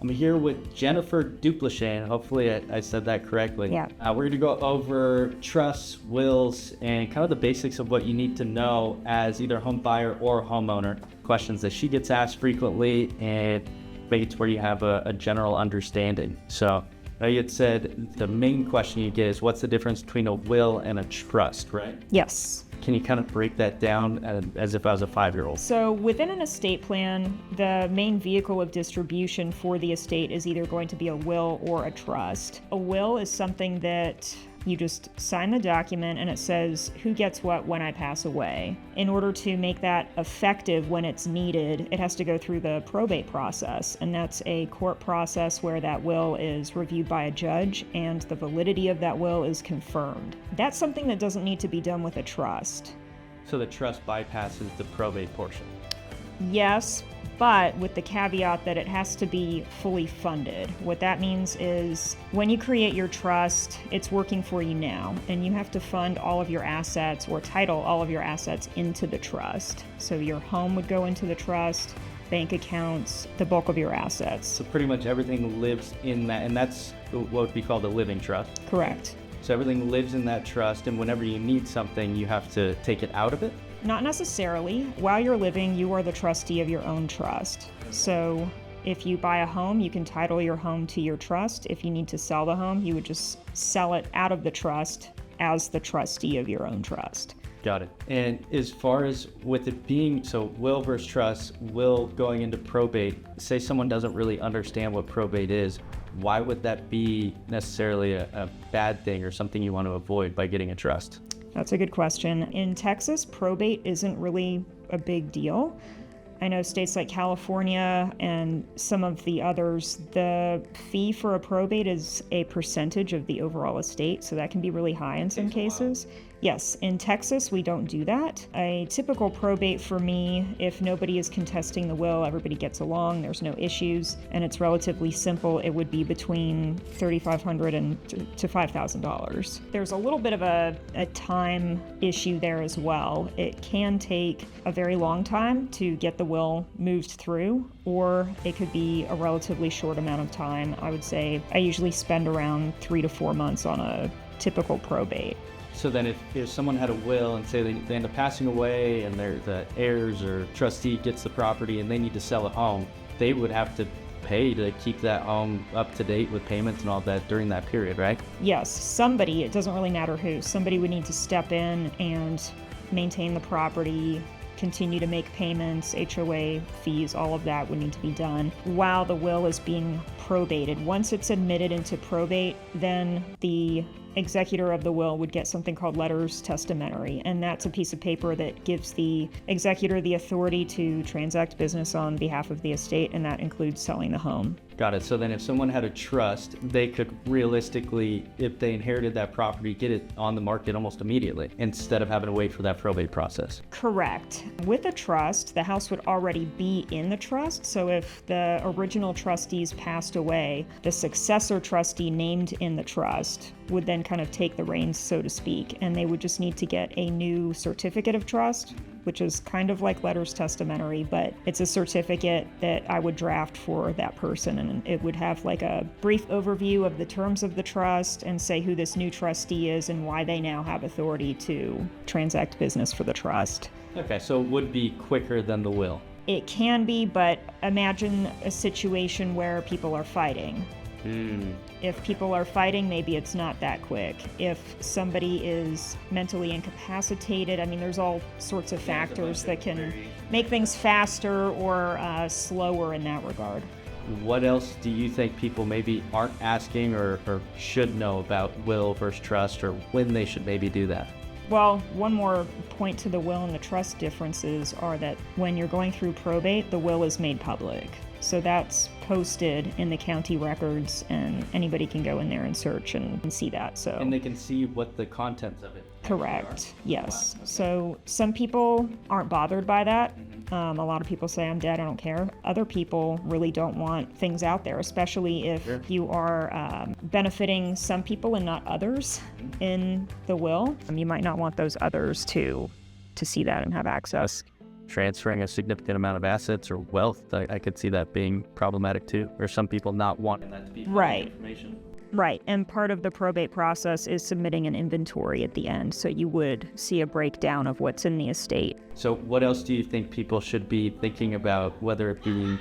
I'm here with Jennifer Duplechain. Hopefully I said that correctly. Yeah. We're going to go over trusts, wills, and kind of the basics of what you need to know as either home buyer or homeowner. Questions that she gets asked frequently and debates where you have a general understanding. So you had said the main question you get is what's the difference between a will and a trust, right? Yes. Can you kind of break that down as if I was a 5-year-old? So within an estate plan, the main vehicle of distribution for the estate is either going to be a will or a trust. A will is something that you just sign the document and it says who gets what when I pass away. In order to make that effective when it's needed, it has to go through the probate process, and that's a court process where that will is reviewed by a judge and the validity of that will is confirmed. That's something that doesn't need to be done with a trust. So the trust bypasses the probate portion. Yes, but with the caveat that it has to be fully funded. What that means is when you create your trust, it's working for you now, and you have to fund all of your assets or title all of your assets into the trust. So your home would go into the trust, bank accounts, the bulk of your assets. So pretty much everything lives in that, and that's what would be called a living trust. Correct. So everything lives in that trust, and whenever you need something, you have to take it out of it? Not necessarily. While you're living, you are the trustee of your own trust. So if you buy a home, you can title your home to your trust. If you need to sell the home, you would just sell it out of the trust as the trustee of your own trust. Got it. And as far as with it being, so will versus trust, will going into probate, say someone doesn't really understand what probate is, why would that be necessarily a bad thing or something you want to avoid by getting a trust? That's a good question. In Texas, probate isn't really a big deal. I know states like California and some of the others, the fee for a probate is a percentage of the overall estate, so that can be really high in some cases. Yes, in Texas, we don't do that. A typical probate for me, if nobody is contesting the will, everybody gets along, there's no issues, and it's relatively simple, it would be between $3,500 to $5,000. There's a little bit of a time issue there as well. It can take a very long time to get the will moved through, or it could be a relatively short amount of time. I would say I usually spend around 3 to 4 months on a typical probate. So then if someone had a will and say they end up passing away and the heirs or trustee gets the property and they need to sell a home, they would have to pay to keep that home up to date with payments and all that during that period, right? Yes, somebody, it doesn't really matter who, somebody would need to step in and maintain the property, continue to make payments, HOA fees, all of that would need to be done while the will is being probated. Once it's admitted into probate, then the executor of the will would get something called letters testamentary, and that's a piece of paper that gives the executor the authority to transact business on behalf of the estate, and that includes selling the home. Got it. So then if someone had a trust, they could realistically, if they inherited that property, get it on the market almost immediately instead of having to wait for that probate process. Correct. With a trust, the house would already be in the trust, so if the original trustees passed away, the successor trustee named in the trust would then kind of take the reins, so to speak, and they would just need to get a new certificate of trust, which is kind of like letters testamentary, but it's a certificate that I would draft for that person, and it would have like a brief overview of the terms of the trust and say who this new trustee is and why they now have authority to transact business for the trust. Okay, so it would be quicker than the will. It can be, but imagine a situation where people are fighting. If people are fighting, maybe it's not that quick. If somebody is mentally incapacitated, I mean, there's all sorts of factors that can make things faster or slower in that regard. What else do you think people maybe aren't asking or should know about will versus trust, or when they should maybe do that? Well, one more point to the will and the trust differences are that when you're going through probate, the will is made public. So that's posted in the county records, and anybody can go in there and search and see that. So and they can see what the contents of it correct. Yes. So some people aren't bothered by that. A lot of people say, I'm dead, I don't care. Other people really don't want things out there, especially if you are benefiting some people and not others in the will. You might not want those others to see that and have access. transferring a significant amount of assets or wealth, I could see that being problematic too, or some people not wanting that to be public information. Right, and part of the probate process is submitting an inventory at the end, so you would see a breakdown of what's in the estate. So what else do you think people should be thinking about, whether it be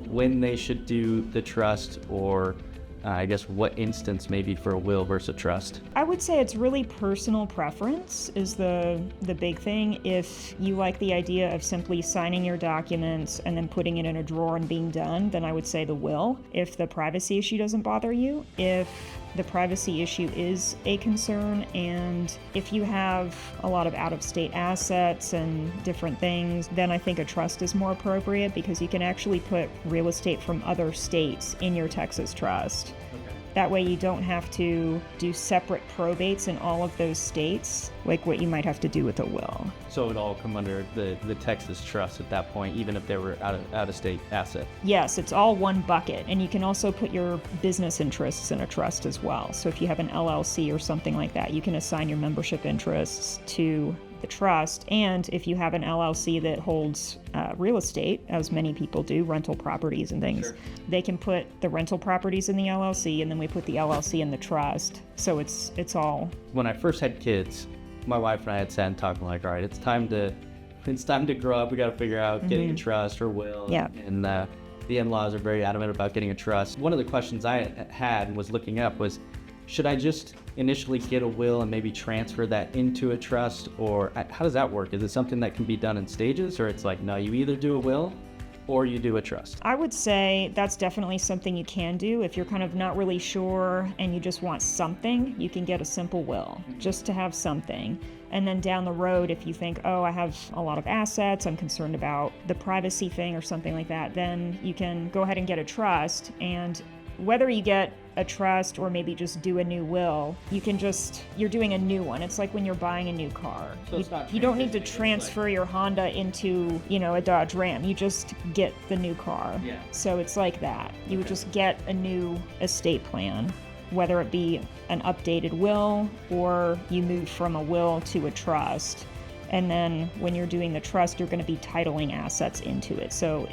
when they should do the trust, or I guess what instance maybe for a will versus a trust? I would say it's really personal preference is the big thing. If you like the idea of simply signing your documents and then putting it in a drawer and being done, then I would say the will. If the privacy issue doesn't bother you, if the privacy issue is a concern, and if you have a lot of out-of-state assets and different things, then I think a trust is more appropriate, because you can actually put real estate from other states in your Texas trust. That way you don't have to do separate probates in all of those states, like what you might have to do with a will. So it would all come under the Texas trust at that point, even if they were out of state asset? Yes, it's all one bucket, and you can also put your business interests in a trust as well. So if you have an LLC or something like that, you can assign your membership interests to the trust. And if you have an LLC that holds real estate, as many people do, rental properties and things, Sure. They can put the rental properties in the LLC, and then we put the LLC in the trust. So it's all. When I first had kids, my wife and I had sat and talked, like, all right, it's time to grow up. We got to figure out getting a trust or will. Yeah. And the in-laws are very adamant about getting a trust. One of the questions I had and was looking up was, should I just initially get a will and maybe transfer that into a trust, or how does that work? Is it something that can be done in stages, or it's like, no, you either do a will or you do a trust? I would say that's definitely something you can do. If you're kind of not really sure and you just want something, you can get a simple will just to have something. And then down the road, if you think, oh, I have a lot of assets, I'm concerned about the privacy thing or something like that, then you can go ahead and get a trust. And whether you get a trust or maybe just do a new will, you're doing a new one. It's like when you're buying a new car. So it's not you don't need to transitioning, it's transfer your Honda into, a Dodge Ram. You just get the new car. Yeah. So it's like that. You would Okay. just get a new estate plan, whether it be an updated will or you move from a will to a trust. And then when you're doing the trust, you're going to be titling assets into it. So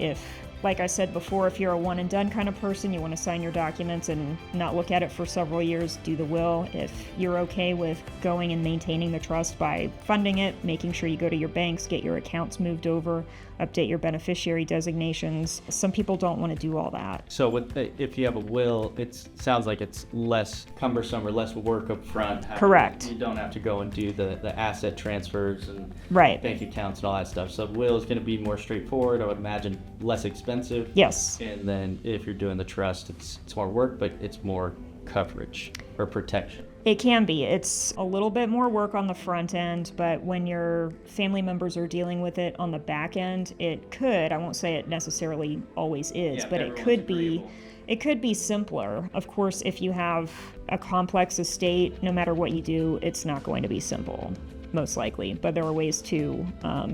like I said before, if you're a one and done kind of person, you want to sign your documents and not look at it for several years, do the will. If you're okay with going and maintaining the trust by funding it, making sure you go to your banks, get your accounts moved over, update your beneficiary designations. Some people don't want to do all that. So if you have a will, it sounds like it's less cumbersome or less work up front. Correct. You don't have to go and do the asset transfers and Right. bank accounts and all that stuff. So will is going to be more straightforward, I would imagine, less expensive. Yes. And then if you're doing the trust, it's more work, but it's more coverage or protection. It can be. It's a little bit more work on the front end, but when your family members are dealing with it on the back end, it could, I won't say it necessarily always is, Yeah, but it everyone's could be. agreeable. It could be simpler. Of course, if you have a complex estate, no matter what you do, it's not going to be simple, most likely. But there are ways to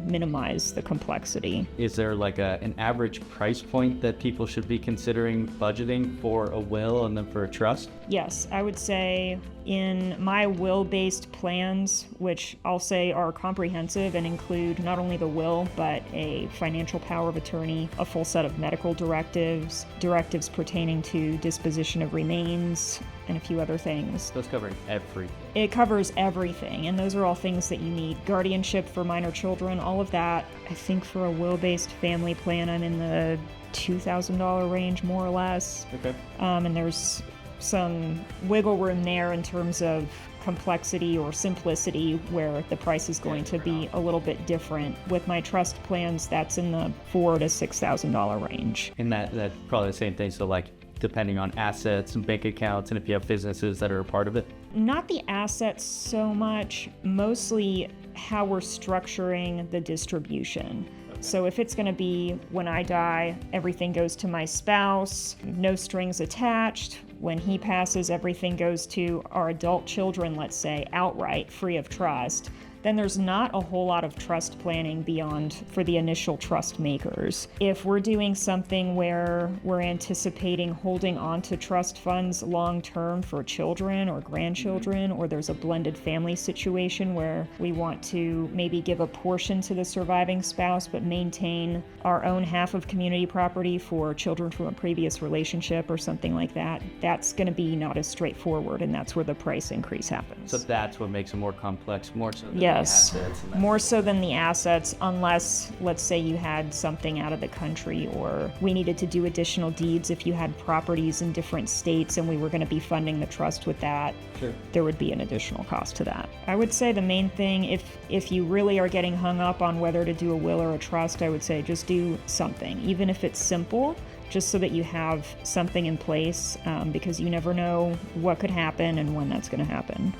minimize the complexity. Is there like an average price point that people should be considering budgeting for a will and then for a trust? Yes, I would say in my will-based plans, which I'll say are comprehensive and include not only the will, but a financial power of attorney, a full set of medical directives, directives pertaining to disposition of remains, and a few other things. That's covering everything. It covers everything, and those are all things that you need. Guardianship for minor children, all of that. I think for a will-based family plan, I'm in the $2,000 range, more or less. Okay. And there's some wiggle room there in terms of complexity or simplicity where the price is going to be a little bit different. With my trust plans, that's in the $4,000 to $6,000 range. And that's probably the same thing. So like depending on assets and bank accounts and if you have businesses that are a part of it? Not the assets so much, mostly how we're structuring the distribution. So if it's going to be when I die, everything goes to my spouse, no strings attached. When he passes, everything goes to our adult children, let's say, outright, free of trust. then there's not a whole lot of trust planning beyond for the initial trust makers. If we're doing something where we're anticipating holding on to trust funds long term for children or grandchildren, or there's a blended family situation where we want to maybe give a portion to the surviving spouse but maintain our own half of community property for children from a previous relationship or something like that, that's going to be not as straightforward, and that's where the price increase happens. So that's what makes it more complex, more so than Yes, the assets. And that. more so than the assets, unless, let's say, you had something out of the country, or we needed to do additional deeds if you had properties in different states and we were going to be funding the trust with that. Sure. There would be an additional cost to that. I would say the main thing, if you really are getting hung up on whether to do a will or a trust, I would say just do something, even if it's simple, just so that you have something in place, because you never know what could happen and when that's going to happen.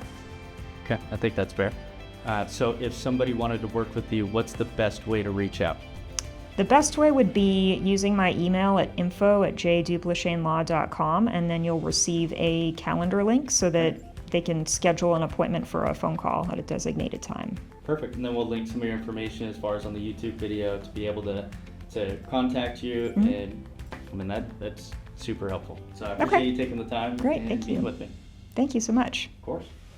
Okay, I think that's fair. So if somebody wanted to work with you, what's the best way to reach out? The best way would be using my email at info@jduplechainlaw.com, and then you'll receive a calendar link so that they can schedule an appointment for a phone call at a designated time. Perfect. And then we'll link some of your information as far as on the YouTube video to be able to contact you. Mm-hmm. And I mean, that's super helpful. So I appreciate you taking the time Great, and thank being you. with me. Thank you so much. Of course.